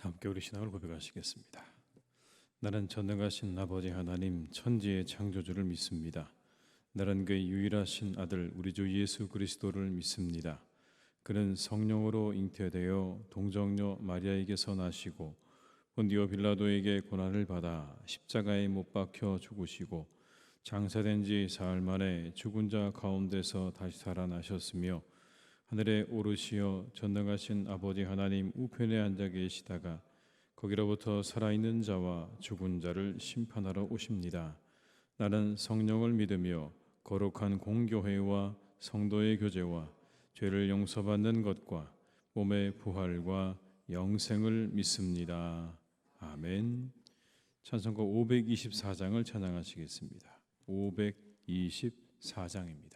함께 우리 신앙을 고백하시겠습니다. 나는 전능하신 아버지 하나님 천지의 창조주를 믿습니다. 나는 그의 유일하신 아들 우리 주 예수 그리스도를 믿습니다. 그는 성령으로 잉태되어 동정녀 마리아에게서 나시고 본디오 빌라도에게 고난을 받아 십자가에 못 박혀 죽으시고 장사된 지 사흘 만에 죽은 자 가운데서 다시 살아나셨으며 하늘에 오르시어 전능하신 아버지 하나님 우편에 앉아 계시다가 거기로부터 살아있는 자와 죽은 자를 심판하러 오십니다. 나는 성령을 믿으며 거룩한 공교회와 성도의 교제와 죄를 용서받는 것과 몸의 부활과 영생을 믿습니다. 아멘. 찬송가 524장을 찬양하시겠습니다. 524장입니다.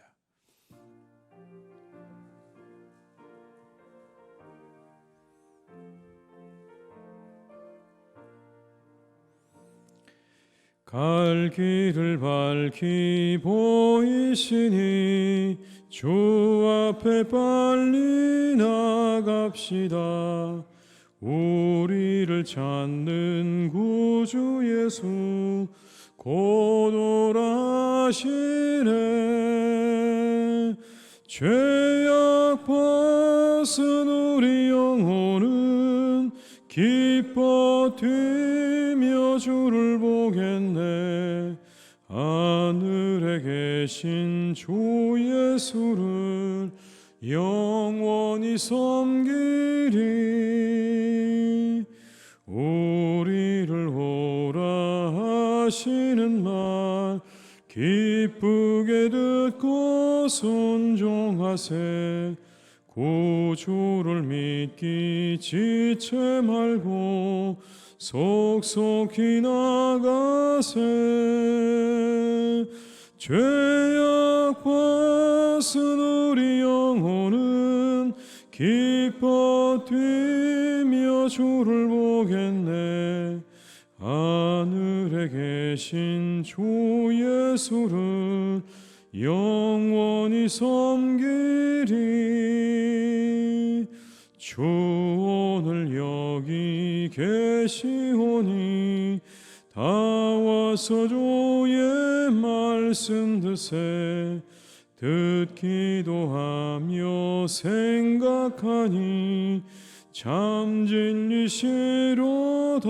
갈 길을 밝히 보이시니 주 앞에 빨리 나갑시다. 우리를 찾는 구주 예수 곧 오라시네. 죄악 벗은 우리 영혼은 기뻐 뛰며 주를 보겠네. 하늘에 계신 주 예수를 영원히 섬기리. 우리를 오라 하시는 말 기쁘게 듣고 순종하세. 구주를 믿기 지체 말고 속속히 나가세. 죄악 벗은 우리 영혼은 기뻐 뛰며 주를 보겠네. 하늘에 계신 주 예수를 영원히 섬기리. 주 오늘 여기 계시오니 다 와서 주의 말씀 드세. 듣기도 하며 생각하니 참 진리시로다.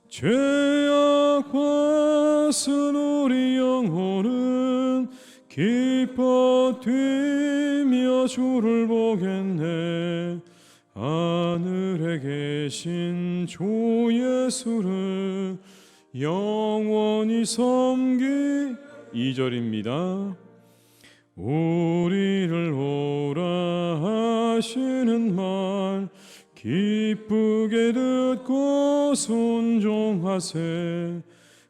죄악 벗은 우리 영혼은 기뻐 뛰며 주를 보겠네. 하늘에 계신 주 예수를 영원히 섬기. 2절입니다. 우리를 오라 하시는 말 기쁘게 듣고 순종하세.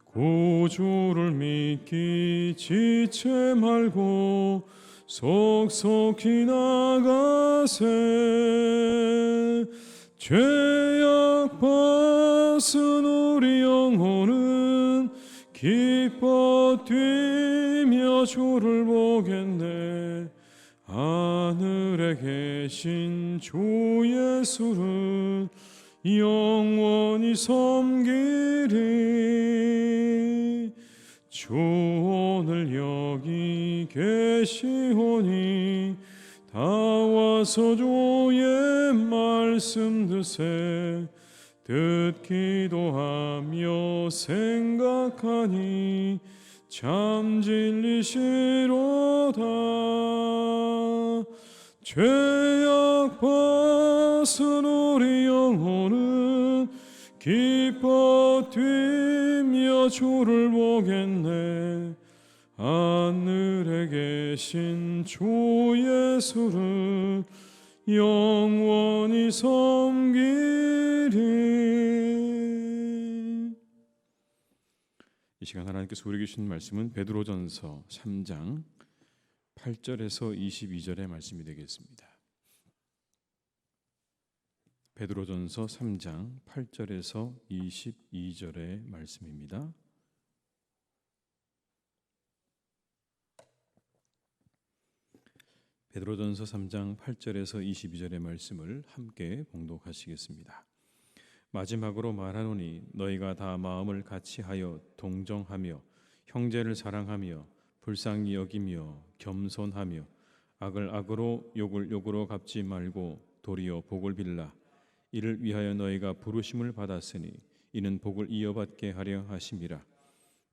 구주를 믿기 지체 말고 속속히 나가세. 죄악 벗은 우리 영혼은 기뻐 뛰며 주를 보겠네. 하늘에 계신 주 예수를 영원히 섬기리. 주 오늘 여기 계시오니 다 와서 주의 말씀 드세. 듣기도 하며 생각하니 참 진리시로다. 죄악 벗은 우리 영혼은 기뻐 뛰며 주를 보겠네. 하늘에 계신 주 예수를 영원히 섬기리. 이 시간 하나님께서 우리에게 주신 말씀은 베드로전서 3장 8절에서 22절의 말씀이 되겠습니다. 베드로전서 3장 8절에서 22절의 말씀입니다. 베드로전서 3장 8절에서 22절의 말씀을 함께 봉독하시겠습니다. 마지막으로 말하노니 너희가 다 마음을 같이하여 동정하며 형제를 사랑하며 불쌍히 여기며 겸손하며 악을 악으로 욕을 욕으로 갚지 말고 도리어 복을 빌라. 이를 위하여 너희가 부르심을 받았으니 이는 복을 이어받게 하려 하심이라.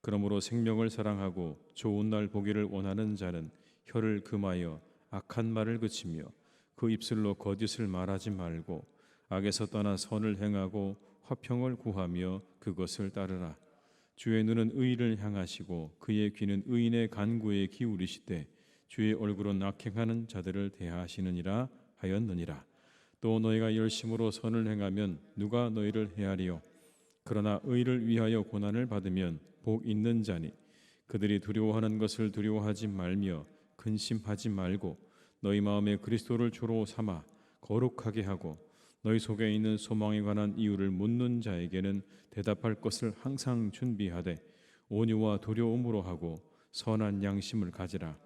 그러므로 생명을 사랑하고 좋은 날 보기를 원하는 자는 혀를 금하여 악한 말을 그치며 그 입술로 거짓을 말하지 말고 악에서 떠나 선을 행하고 화평을 구하며 그것을 따르라. 주의 눈은 의를 향하시고 그의 귀는 의인의 간구에 기울이시되 주의 얼굴은 악행하는 자들을 대하시느니라 하였느니라. 또 너희가 열심으로 선을 행하면 누가 너희를 헤아리요? 그러나 의를 위하여 고난을 받으면 복 있는 자니 그들이 두려워하는 것을 두려워하지 말며 근심하지 말고 너희 마음에 그리스도를 주로 삼아 거룩하게 하고 너희 속에 있는 소망에 관한 이유를 묻는 자에게는 대답할 것을 항상 준비하되 온유와 두려움으로 하고 선한 양심을 가지라.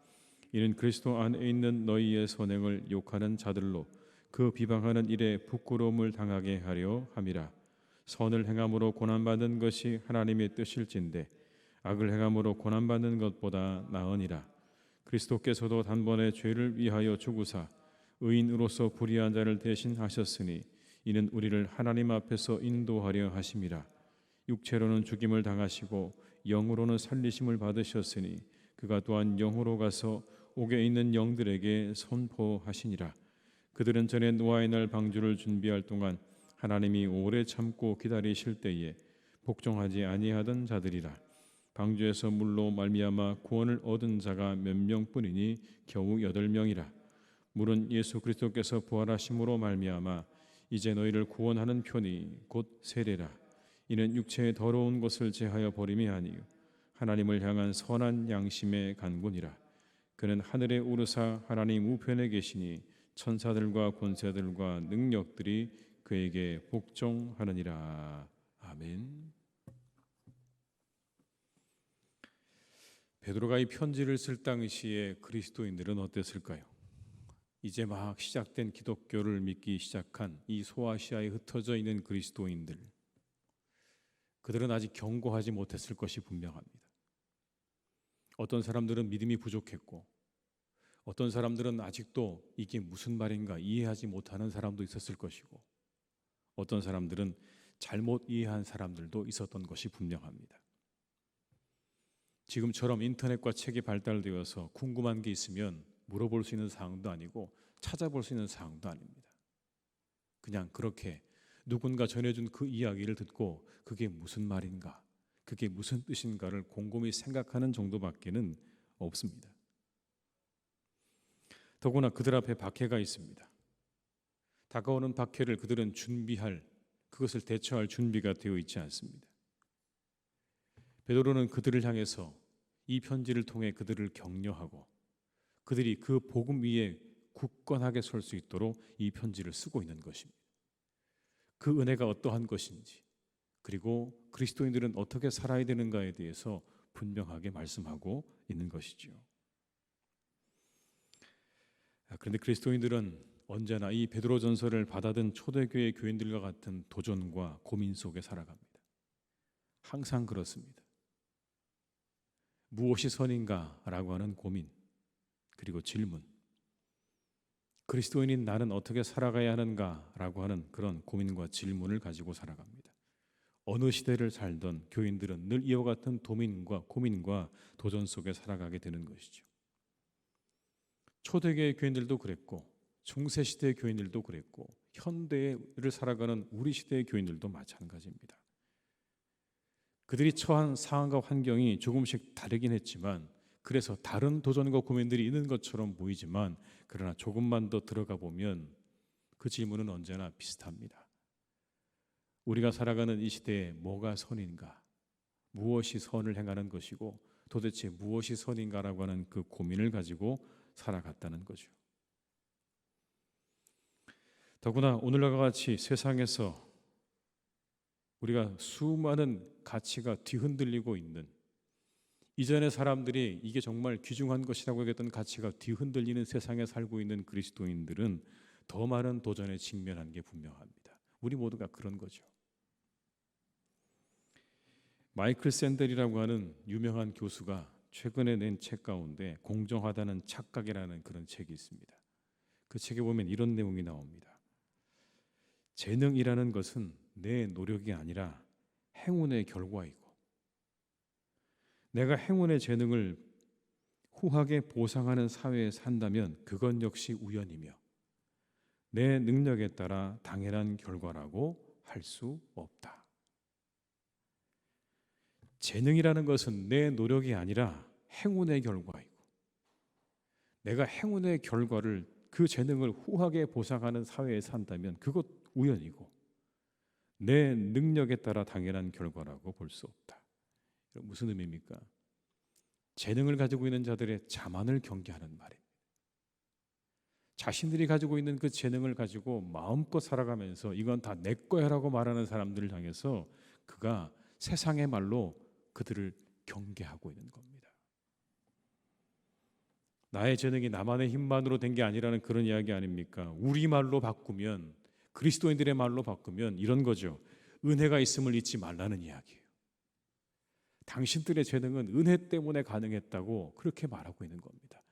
이는 그리스도 안에 있는 너희의 선행을 욕하는 자들로 그 비방하는 일에 부끄러움을 당하게 하려 함이라. 선을 행함으로 고난받는 것이 하나님의 뜻일진데 악을 행함으로 고난받는 것보다 나으니라. 그리스도께서도 단번에 죄를 위하여 죽으사 의인으로서 불의한 자를 대신하셨으니 이는 우리를 하나님 앞에서 인도하려 하심이라. 육체로는 죽임을 당하시고 영으로는 살리심을 받으셨으니 그가 또한 영으로 가서 옥에 있는 영들에게 선포하시니라. 그들은 전에 노아의 날 방주를 준비할 동안 하나님이 오래 참고 기다리실 때에 복종하지 아니하던 자들이라. 방주에서 물로 말미암아 구원을 얻은 자가 몇 명뿐이니 겨우 8명이라. 물은 예수 그리스도께서 부활하심으로 말미암아 이제 너희를 구원하는 편이 곧 세례라. 이는 육체의 더러운 것을 제하여 버림이 아니요 하나님을 향한 선한 양심의 간구니라. 그는 하늘에 오르사 하나님 우편에 계시니 천사들과 권세들과 능력들이 그에게 복종하느니라. 아멘. 베드로가 이 편지를 쓸 당시에 그리스도인들은 어땠을까요? 이제 막 시작된 기독교를 믿기 시작한 이 소아시아에 흩어져 있는 그리스도인들, 그들은 아직 경고하지 못했을 것이 분명합니다. 어떤 사람들은 믿음이 부족했고 어떤 사람들은 아직도 이게 무슨 말인가 이해하지 못하는 사람도 있었을 것이고 어떤 사람들은 잘못 이해한 사람들도 있었던 것이 분명합니다. 지금처럼 인터넷과 책이 발달되어서 궁금한 게 있으면 물어볼 수 있는 사항도 아니고 찾아볼 수 있는 사항도 아닙니다. 그냥 그렇게 누군가 전해준 그 이야기를 듣고 그게 무슨 말인가, 그게 무슨 뜻인가를 곰곰이 생각하는 정도밖에는 없습니다. 더구나 그들 앞에 박해가 있습니다. 다가오는 박해를 그들은 그것을 대처할 준비가 되어 있지 않습니다. 베드로는 그들을 향해서 이 편지를 통해 그들을 격려하고 그들이 그 복음 위에 굳건하게 설 수 있도록 이 편지를 쓰고 있는 것입니다. 그 은혜가 어떠한 것인지 그리고 그리스도인들은 어떻게 살아야 되는가에 대해서 분명하게 말씀하고 있는 것이죠. 그런데 그리스도인들은 언제나 이 베드로전서를 받아든 초대교회 교인들과 같은 도전과 고민 속에 살아갑니다. 항상 그렇습니다. 무엇이 선인가라고 하는 고민, 그리고 질문, 그리스도인인 나는 어떻게 살아가야 하는가라고 하는 그런 고민과 질문을 가지고 살아갑니다. 어느 시대를 살던 교인들은 늘 이와 같은 고민과 도전 속에 살아가게 되는 것이죠. 초대교회 교인들도 그랬고 중세시대의 교인들도 그랬고 현대를 살아가는 우리 시대의 교인들도 마찬가지입니다. 그들이 처한 상황과 환경이 조금씩 다르긴 했지만 그래서 다른 도전과 고민들이 있는 것처럼 보이지만 그러나 조금만 더 들어가 보면 그 질문은 언제나 비슷합니다. 우리가 살아가는 이 시대에 뭐가 선인가? 무엇이 선을 행하는 것이고 도대체 무엇이 선인가라고 하는 그 고민을 가지고 살아갔다는 거죠. 더구나 오늘과 같이 세상에서 우리가 수많은 가치가 뒤흔들리고 있는 이전의 사람들이 이게 정말 귀중한 것이라고 여겼던 가치가 뒤흔들리는 세상에 살고 있는 그리스도인들은 더 많은 도전에 직면한 게 분명합니다. 우리 모두가 그런 거죠. 마이클 샌델이라고 하는 유명한 교수가 최근에 낸 책 가운데 공정하다는 착각이라는 그런 책이 있습니다. 그 책에 보면 이런 내용이 나옵니다. 재능이라는 것은 내 노력이 아니라 행운의 결과이고, 내가 행운의 재능을 후하게 보상하는 사회에 산다면 그건 역시 우연이며 내 능력에 따라 당연한 결과라고 할 수 없다. 재능이라는 것은 내 노력이 아니라 행운의 결과이고, 내가 행운의 결과를, 그 재능을 후하게 보상하는 사회에 산다면 그것 우연이고 내 능력에 따라 당연한 결과라고 볼 수 없다. 무슨 의미입니까? 재능을 가지고 있는 자들의 자만을 경계하는 말입니다. 자신들이 가지고 있는 그 재능을 가지고 마음껏 살아가면서 이건 다 내 거야라고 말하는 사람들을 향해서 그가 세상의 말로 그들을 경계하고 있는 겁니다. 나의 재능이 나만의 힘만으로 된 게 아니라는 그런 이야기 아닙니까? 우리 말로 바꾸면, 그리스도인들의 말로 바꾸면 이런 거죠. 은혜가 있음을 잊지 말라는 이야기예요. 당신들의 재능은 은혜 때문에 가능했다고 그렇게 말하고 있는 겁니다.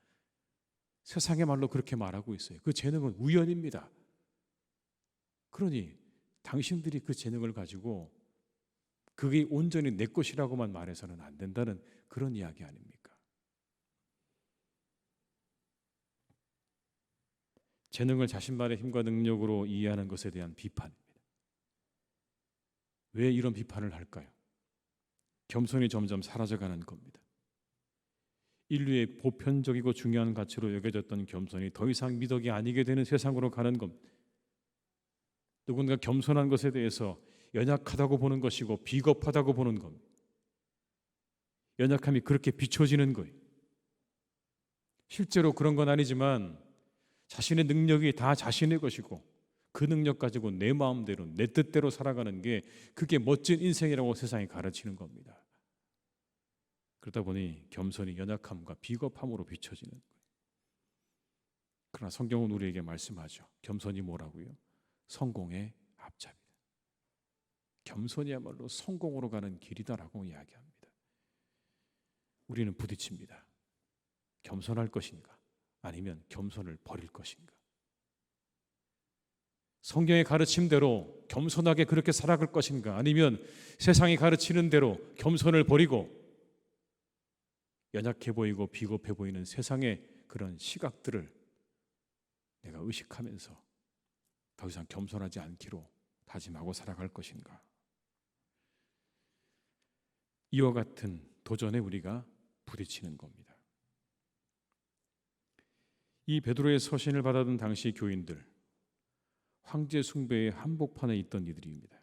세상의 말로 그렇게 말하고 있어요. 그 재능은 우연입니다. 그러니 당신들이 그 재능을 가지고 그게 온전히 내 것이라고만 말해서는 안 된다는 그런 이야기 아닙니까? 재능을 자신만의 힘과 능력으로 이해하는 것에 대한 비판입니다. 왜 이런 비판을 할까요? 겸손이 점점 사라져가는 겁니다. 인류의 보편적이고 중요한 가치로 여겨졌던 겸손이 더 이상 미덕이 아니게 되는 세상으로 가는 겁니다. 누군가 겸손한 것에 대해서 연약하다고 보는 것이고 비겁하다고 보는 겁니다. 연약함이 그렇게 비춰지는 거예요. 실제로 그런 건 아니지만 자신의 능력이 다 자신의 것이고 그 능력 가지고 내 마음대로 내 뜻대로 살아가는 게 그게 멋진 인생이라고 세상이 가르치는 겁니다. 그러다 보니 겸손이 연약함과 비겁함으로 비춰지는 거예요. 그러나 성경은 우리에게 말씀하죠. 겸손이 뭐라고요? 성공의 앞잡이다. 겸손이야말로 성공으로 가는 길이다라고 이야기합니다. 우리는 부딪힙니다. 겸손할 것인가? 아니면 겸손을 버릴 것인가? 성경의 가르침대로 겸손하게 그렇게 살아갈 것인가? 아니면 세상이 가르치는 대로 겸손을 버리고 연약해 보이고 비겁해 보이는 세상의 그런 시각들을 내가 의식하면서 더 이상 겸손하지 않기로 다짐하고 살아갈 것인가? 이와 같은 도전에 우리가 부딪히는 겁니다. 이 베드로의 서신을 받아든 당시 교인들, 황제 숭배의 한복판에 있던 이들입니다.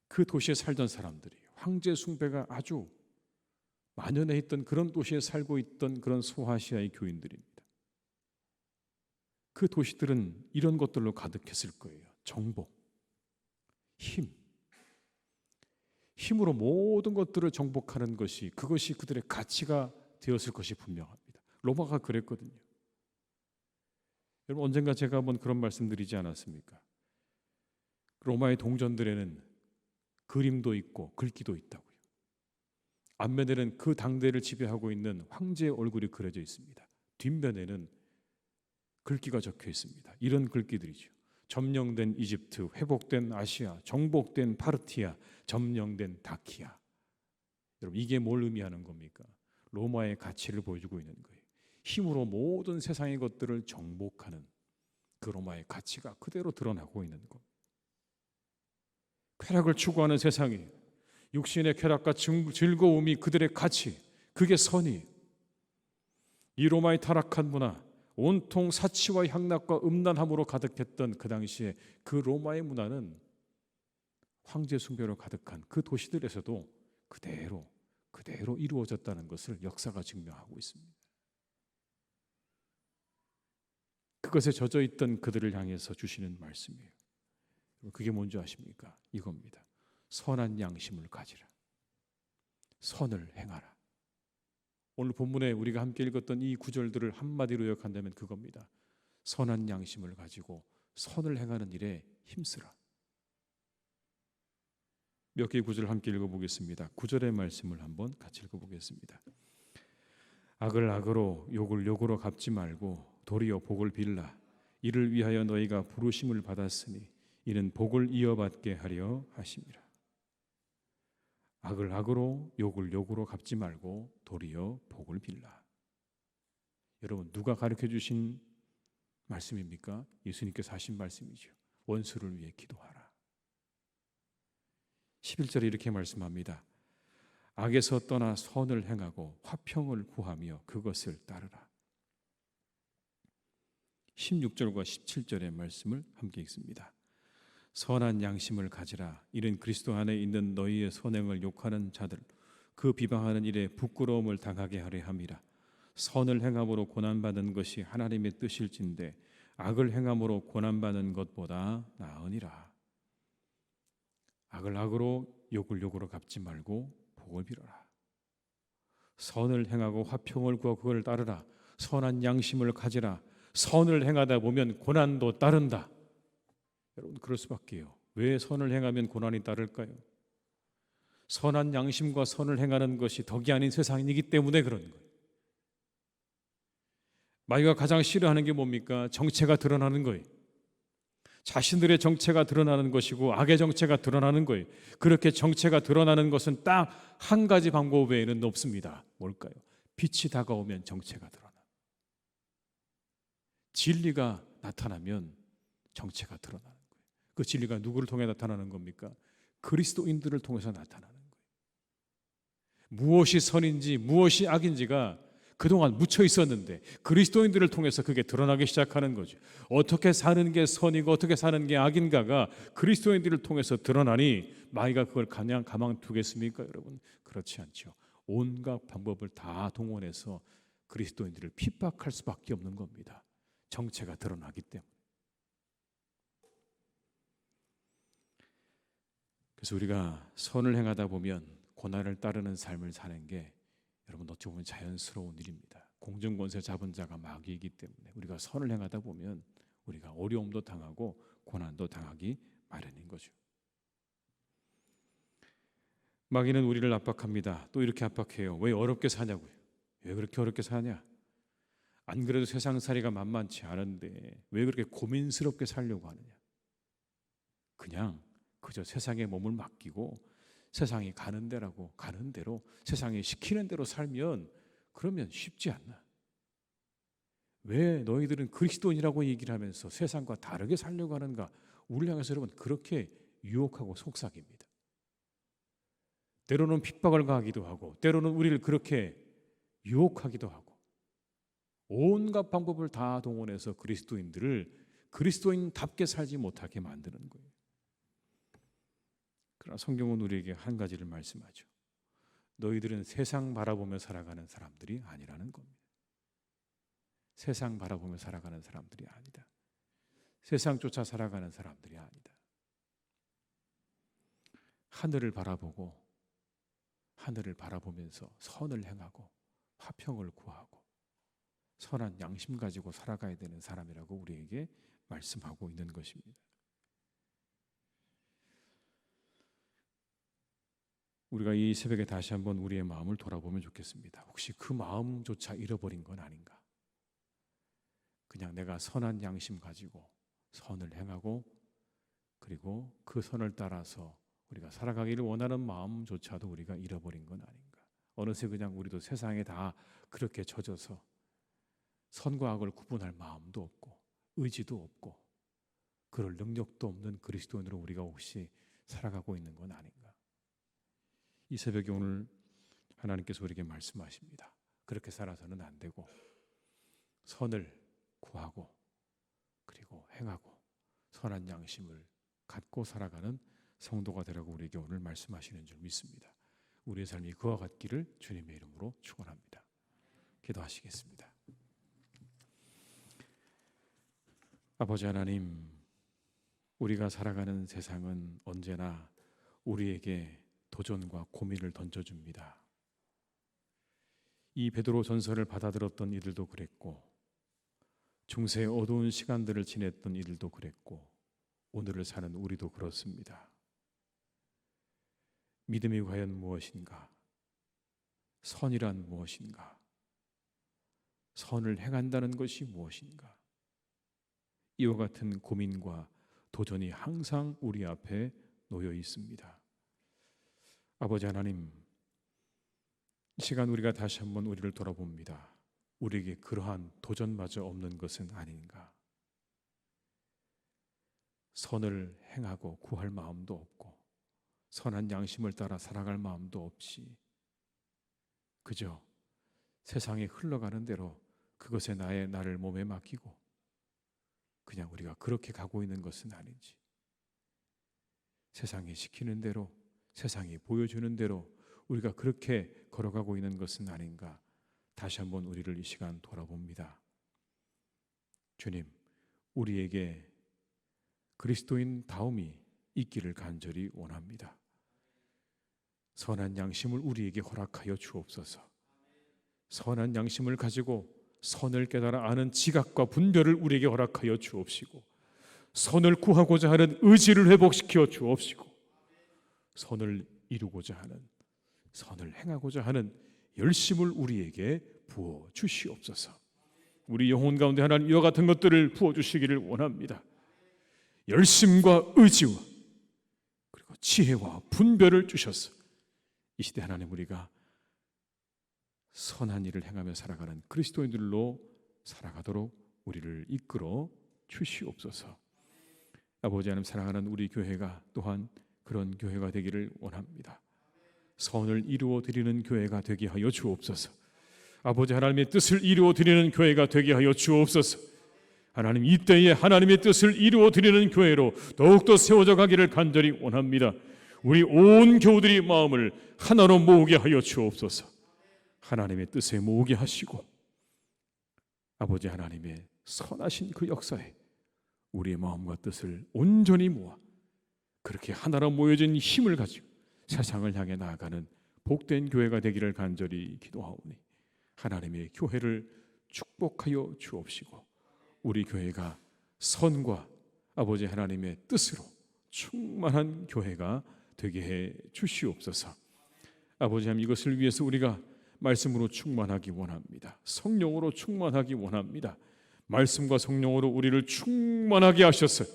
그 도시에 살던 사람들이 황제 숭배가 아주 만연해 있던 그런 도시에 살고 있던 그런 소아시아의 교인들입니다. 그 도시들은 이런 것들로 가득했을 거예요. 정복, 힘으로 모든 것들을 정복하는 것이, 그것이 그들의 가치가 되었을 것이 분명합니다. 로마가 그랬거든요. 여러분, 언젠가 제가 한번 그런 말씀드리지 않았습니까? 로마의 동전들에는 그림도 있고 글귀도 있다고요. 앞면에는 그 당대를 지배하고 있는 황제의 얼굴이 그려져 있습니다. 뒷면에는 글귀가 적혀 있습니다. 이런 글귀들이죠. 점령된 이집트, 회복된 아시아, 정복된 파르티아, 점령된 다키아. 여러분, 이게 뭘 의미하는 겁니까? 로마의 가치를 보여주고 있는 거예요. 힘으로 모든 세상의 것들을 정복하는 그 로마의 가치가 그대로 드러나고 있는 것. 쾌락을 추구하는 세상이, 육신의 쾌락과 즐거움이 그들의 가치, 그게 선이. 이 로마의 타락한 문화, 온통 사치와 향락과 음란함으로 가득했던 그 당시에 그 로마의 문화는 황제 숭배로 가득한 그 도시들에서도 그대로 이루어졌다는 것을 역사가 증명하고 있습니다. 그것에 젖어 있던 그들을 향해서 주시는 말씀이에요. 그게 뭔지 아십니까? 이겁니다. 선한 양심을 가지라. 선을 행하라. 오늘 본문에 우리가 함께 읽었던 이 구절들을 한마디로 요약한다면 그겁니다. 선한 양심을 가지고 선을 행하는 일에 힘쓰라. 몇 개의 구절을 함께 읽어보겠습니다. 9절의 말씀을 한번 같이 읽어보겠습니다. 악을 악으로 욕을 욕으로 갚지 말고 도리어 복을 빌라. 이를 위하여 너희가 부르심을 받았으니 이는 복을 이어받게 하려 하심이라. 악을 악으로 욕을 욕으로 갚지 말고 도리어 복을 빌라. 여러분, 누가 가르쳐 주신 말씀입니까? 예수님께서 하신 말씀이죠. 원수를 위해 기도하라. 11절에 이렇게 말씀합니다. 악에서 떠나 선을 행하고 화평을 구하며 그것을 따르라. 16절과 17절의 말씀을 함께 읽습니다. 선한 양심을 가지라. 이는 그리스도 안에 있는 너희의 선행을 욕하는 자들 그 비방하는 일에 부끄러움을 당하게 하려 함이라. 선을 행함으로 고난받는 것이 하나님의 뜻일진데 악을 행함으로 고난받는 것보다 나으니라. 악을 악으로 욕을 욕으로 갚지 말고 복을 빌어라. 선을 행하고 화평을 구하고 그걸 따르라. 선한 양심을 가지라. 선을 행하다 보면 고난도 따른다. 여러분, 그럴 수밖에요. 왜 선을 행하면 고난이 따를까요? 선한 양심과 선을 행하는 것이 덕이 아닌 세상이기 때문에 그런 거예요. 마귀가 가장 싫어하는 게 뭡니까? 정체가 드러나는 거예요. 자신들의 정체가 드러나는 것이고 악의 정체가 드러나는 거예요. 그렇게 정체가 드러나는 것은 딱 한 가지 방법 외에는 없습니다. 뭘까요? 빛이 다가오면 정체가 드러나. 진리가 나타나면 정체가 드러나는 거예요. 그 진리가 누구를 통해 나타나는 겁니까? 그리스도인들을 통해서 나타나는 거예요. 무엇이 선인지 무엇이 악인지가 그동안 묻혀 있었는데 그리스도인들을 통해서 그게 드러나기 시작하는 거죠. 어떻게 사는 게 선이고 어떻게 사는 게 악인가가 그리스도인들을 통해서 드러나니 마귀가 그걸 그냥 가만 두겠습니까, 여러분? 그렇지 않죠. 온갖 방법을 다 동원해서 그리스도인들을 핍박할 수밖에 없는 겁니다. 정체가 드러나기 때문에. 그래서 우리가 선을 행하다 보면 고난을 따르는 삶을 사는 게 여러분 어찌 보면 자연스러운 일입니다. 공정권세 잡은 자가 마귀이기 때문에 우리가 선을 행하다 보면 우리가 어려움도 당하고 고난도 당하기 마련인 거죠. 마귀는 우리를 압박합니다. 또 이렇게 압박해요. 왜 어렵게 사냐고요. 왜 그렇게 어렵게 사냐? 안 그래도 세상살이가 만만치 않은데 왜 그렇게 고민스럽게 살려고 하느냐? 그냥 그저 세상에 몸을 맡기고 세상이 가는 데라고 가는 대로 세상이 시키는 대로 살면 그러면 쉽지 않나? 왜 너희들은 그리스도인이라고 얘기를 하면서 세상과 다르게 살려고 하는가? 우리를 향해서 여러분 그렇게 유혹하고 속삭입니다. 때로는 핍박을 가하기도 하고 때로는 우리를 그렇게 유혹하기도 하고 온갖 방법을 다 동원해서 그리스도인들을 그리스도인답게 살지 못하게 만드는 거예요. 그러나 성경은 우리에게 한 가지를 말씀하죠. 너희들은 세상 바라보며 살아가는 사람들이 아니라는 겁니다. 세상 바라보며 살아가는 사람들이 아니다. 세상 쫓아 살아가는 사람들이 아니다. 하늘을 바라보고 하늘을 바라보면서 선을 행하고 화평을 구하고 선한 양심 가지고 살아가야 되는 사람이라고 우리에게 말씀하고 있는 것입니다. 우리가 이 새벽에 다시 한번 우리의 마음을 돌아보면 좋겠습니다. 혹시 그 마음조차 잃어버린 건 아닌가? 그냥 내가 선한 양심 가지고 선을 행하고 그리고 그 선을 따라서 우리가 살아가기를 원하는 마음조차도 우리가 잃어버린 건 아닌가? 어느새 그냥 우리도 세상에 다 그렇게 젖어서 선과 악을 구분할 마음도 없고 의지도 없고 그럴 능력도 없는 그리스도인으로 우리가 혹시 살아가고 있는 건 아닌가? 이 새벽에 오늘 하나님께서 우리에게 말씀하십니다. 그렇게 살아서는 안 되고 선을 구하고 그리고 행하고 선한 양심을 갖고 살아가는 성도가 되라고 우리에게 오늘 말씀하시는 줄 믿습니다. 우리의 삶이 그와 같기를 주님의 이름으로 축원합니다. 기도하시겠습니다. 아버지 하나님, 우리가 살아가는 세상은 언제나 우리에게 도전과 고민을 던져줍니다. 이 베드로 전서를 받아들였던 이들도 그랬고, 중세의 어두운 시간들을 지냈던 이들도 그랬고, 오늘을 사는 우리도 그렇습니다. 믿음이 과연 무엇인가? 선이란 무엇인가? 선을 행한다는 것이 무엇인가? 이와 같은 고민과 도전이 항상 우리 앞에 놓여 있습니다. 아버지 하나님, 이 시간 우리가 다시 한번 우리를 돌아봅니다. 우리에게 그러한 도전마저 없는 것은 아닌가? 선을 행하고 구할 마음도 없고 선한 양심을 따라 살아갈 마음도 없이 그저 세상에 흘러가는 대로 그것에 나를 몸에 맡기고 그냥 우리가 그렇게 가고 있는 것은 아닌지, 세상이 시키는 대로, 세상이 보여주는 대로 우리가 그렇게 걸어가고 있는 것은 아닌가? 다시 한번 우리를 이 시간 돌아봅니다. 주님, 우리에게 그리스도인 다움이 있기를 간절히 원합니다. 선한 양심을 우리에게 허락하여 주옵소서. 선한 양심을 가지고 선을 깨달아 아는 지각과 분별을 우리에게 허락하여 주옵시고, 선을 구하고자 하는 의지를 회복시켜 주옵시고, 선을 이루고자 하는, 선을 행하고자 하는 열심을 우리에게 부어 주시옵소서. 우리 영혼 가운데 하나님 이와 같은 것들을 부어 주시기를 원합니다. 열심과 의지와 그리고 지혜와 분별을 주셔서 이 시대 하나님 우리가 선한 일을 행하며 살아가는 그리스도인들로 살아가도록 우리를 이끌어 주시옵소서. 아버지 하나님, 사랑하는 우리 교회가 또한 그런 교회가 되기를 원합니다. 선을 이루어 드리는 교회가 되게 하여 주옵소서. 아버지 하나님의 뜻을 이루어 드리는 교회가 되게 하여 주옵소서. 하나님, 이때에 하나님의 뜻을 이루어 드리는 교회로 더욱더 세워져 가기를 간절히 원합니다. 우리 온 교우들이 마음을 하나로 모으게 하여 주옵소서. 하나님의 뜻에 모으게 하시고 아버지 하나님의 선하신 그 역사에 우리의 마음과 뜻을 온전히 모아 그렇게 하나로 모여진 힘을 가지고 세상을 향해 나아가는 복된 교회가 되기를 간절히 기도하오니 하나님의 교회를 축복하여 주옵시고 우리 교회가 선과 아버지 하나님의 뜻으로 충만한 교회가 되게 해 주시옵소서. 아버지 하나님, 이것을 위해서 우리가 말씀으로 충만하기 원합니다. 성령으로 충만하기 원합니다. 말씀과 성령으로 우리를 충만하게 하셔서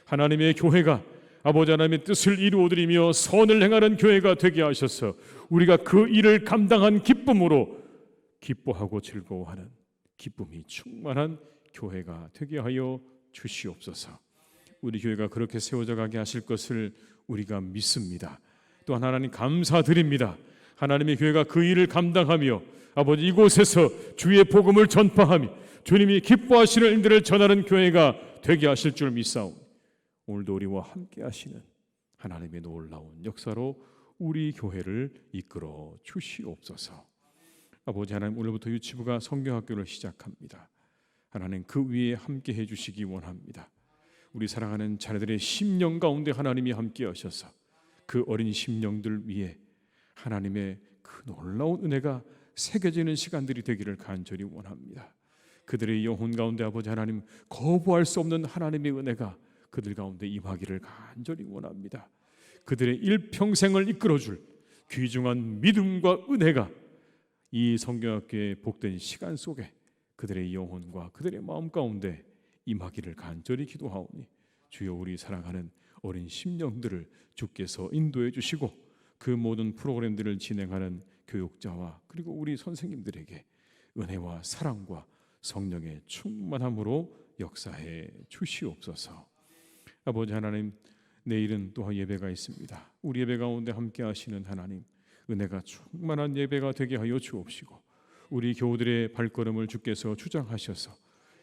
하나님의 교회가 아버지 하나님의 뜻을 이루어드리며 선을 행하는 교회가 되게 하셔서 우리가 그 일을 감당한 기쁨으로 기뻐하고 즐거워하는 기쁨이 충만한 교회가 되게 하여 주시옵소서. 우리 교회가 그렇게 세워져 가게 하실 것을 우리가 믿습니다. 또한 하나님 감사드립니다. 하나님의 교회가 그 일을 감당하며 아버지 이곳에서 주의 복음을 전파하며 주님이 기뻐하시는 일들을 전하는 교회가 되게 하실 줄 믿사오니 오늘도 우리와 함께 하시는 하나님의 놀라운 역사로 우리 교회를 이끌어 주시옵소서. 아버지 하나님, 오늘부터 유치부가 성경학교를 시작합니다. 하나님 그 위에 함께 해주시기 원합니다. 우리 사랑하는 자녀들의 심령 가운데 하나님이 함께 하셔서 그 어린 심령들 위에 하나님의 그 놀라운 은혜가 새겨지는 시간들이 되기를 간절히 원합니다. 그들의 영혼 가운데 아버지 하나님 거부할 수 없는 하나님의 은혜가 그들 가운데 임하기를 간절히 원합니다. 그들의 일평생을 이끌어줄 귀중한 믿음과 은혜가 이 성경학교의 복된 시간 속에 그들의 영혼과 그들의 마음 가운데 임하기를 간절히 기도하오니 주여, 우리 사랑하는 어린 심령들을 주께서 인도해 주시고 그 모든 프로그램들을 진행하는 교육자와 그리고 우리 선생님들에게 은혜와 사랑과 성령의 충만함으로 역사해 주시옵소서. 아버지 하나님, 내일은 또한 예배가 있습니다. 우리 예배 가운데 함께 하시는 하나님, 은혜가 충만한 예배가 되게 하여 주옵시고 우리 교우들의 발걸음을 주께서 주장하셔서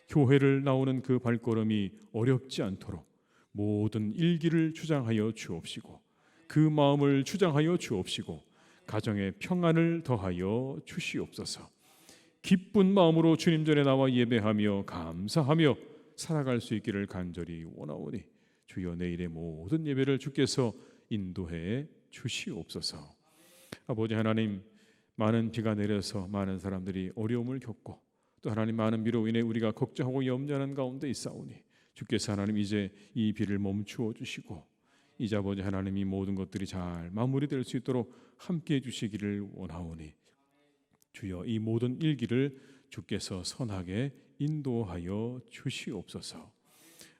교회를 나오는 그 발걸음이 어렵지 않도록 모든 일기를 주장하여 주옵시고 그 마음을 주장하여 주옵시고 가정의 평안을 더하여 주시옵소서. 기쁜 마음으로 주님 전에 나와 예배하며 감사하며 살아갈 수 있기를 간절히 원하오니 주여, 내일의 모든 예배를 주께서 인도해 주시옵소서. 아버지 하나님, 많은 비가 내려서 많은 사람들이 어려움을 겪고 또 하나님 많은 비로 인해 우리가 걱정하고 염려하는 가운데 있사오니 주께서 하나님 이제 이 비를 멈추어 주시고 이제 아버지 하나님 이 모든 것들이 잘 마무리될 수 있도록 함께해 주시기를 원하오니 주여 이 모든 일기를 주께서 선하게 인도하여 주시옵소서.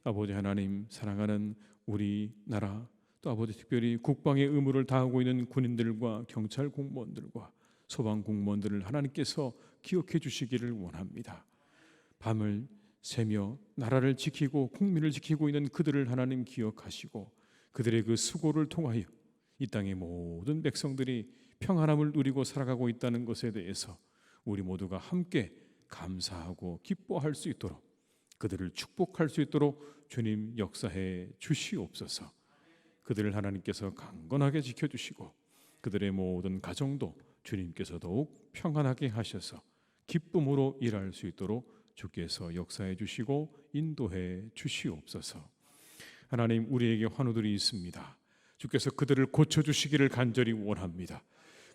아버지 하나님 사랑하는 우리나라 또 아버지 특별히 국방의 의무를 다하고 있는 군인들과 경찰 공무원들과 소방 공무원들을 하나님께서 기억해 주시기를 원합니다. 밤을 새며 나라를 지키고 국민을 지키고 있는 그들을 하나님 기억하시고 그들의 그 수고를 통하여 이 땅의 모든 백성들이 평안함을 누리고 살아가고 있다는 것에 대해서 우리 모두가 함께 감사하고 기뻐할 수 있도록 그들을 축복할 수 있도록 주님 역사해 주시옵소서. 그들을 하나님께서 강건하게 지켜주시고 그들의 모든 가정도 주님께서 더욱 평안하게 하셔서 기쁨으로 일할 수 있도록 주께서 역사해 주시고 인도해 주시옵소서. 하나님 우리에게 환우들이 있습니다. 주께서 그들을 고쳐주시기를 간절히 원합니다.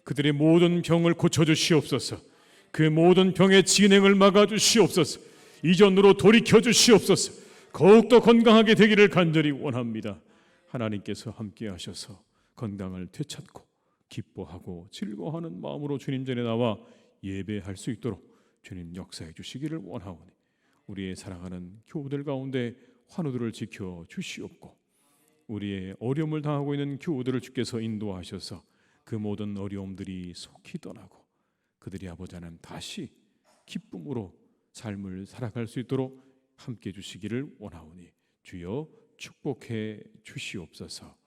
그들의 모든 병을 고쳐주시옵소서. 그 모든 병의 진행을 막아주시옵소서. 이전으로 돌이켜주시옵소서. 더욱더 건강하게 되기를 간절히 원합니다. 하나님께서 함께 하셔서 건강을 되찾고 기뻐하고 즐거워하는 마음으로 주님 전에 나와 예배할 수 있도록 주님 역사해 주시기를 원하오니 우리의 사랑하는 교우들 가운데 환우들을 지켜 주시옵고 우리의 어려움을 당하고 있는 교우들을 주께서 인도하셔서 그 모든 어려움들이 속히 떠나고 그들이 아버지 하나님 다시 기쁨으로 삶을 살아갈 수 있도록 함께 주시기를 원하오니 주여 축복해 주시옵소서.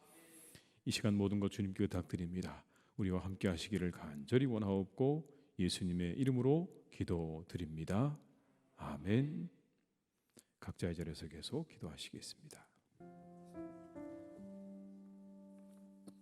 이 시간 모든 것 주님께 부탁드립니다. 우리와 함께 하시기를 간절히 원하옵고 예수님의 이름으로 기도드립니다. 아멘. 각자의 자리에서 계속 기도하시겠습니다.